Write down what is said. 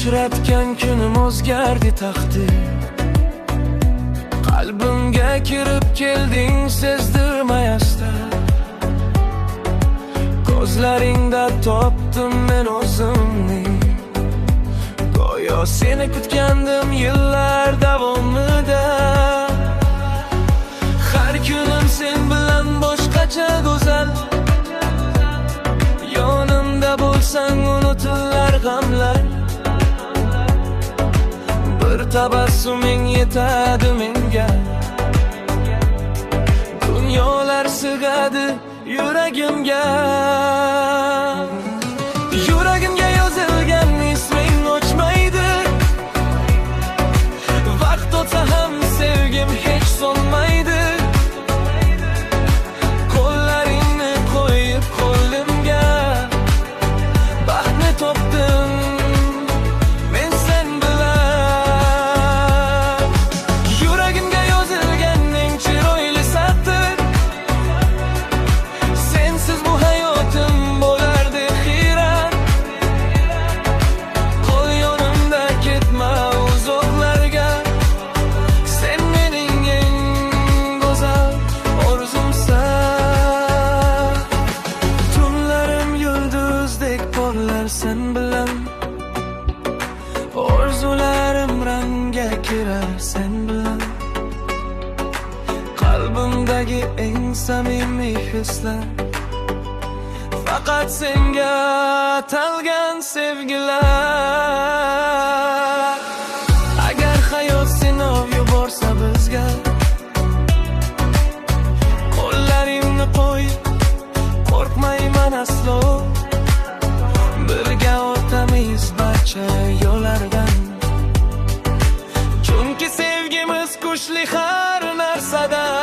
uchratgan kunim o'zgardi taqdir. Qalbimga kirib kelding sezdirmayasdan. Ko'zlaringda topdim men o'zimni. Go'yo seni kutgandim yillar davomida. Har kunim sen bilan boshqacha go'zal. Yonimda bo'lsang unutilar g'amlar. Bir tabassuming yetadi menga. Dunyolar sig'adi yuragimga. Yuragimga yozilgan isming o'chmaydi. Vaqt o'tsa ham sevgim hech so'nmaydi. Qo'llaringni qo'yib qo'limga. Baxtni topdim men sen bilan. Yuragimga yozilgan eng chiroyli satr. Sensiz bu hayotim bo'lardi xiran. Qo'l yonimda ketma uzoqlarga. Sen mening eng go'zal orzumsan. Tunlarim yulduzdek porlar sen bilan. Orzularim rangga kirar sen bilan. Qalbimdagi eng samimiy hislar faqat senga atalgan sevgilar. Agar hayot sinov yuborsa bizga, qo'llaringni qo'y, qo'rqmayman aslo. Birga o'tamiz barcha yo'llardan. Chunki sevgimiz kuchli har narsadan.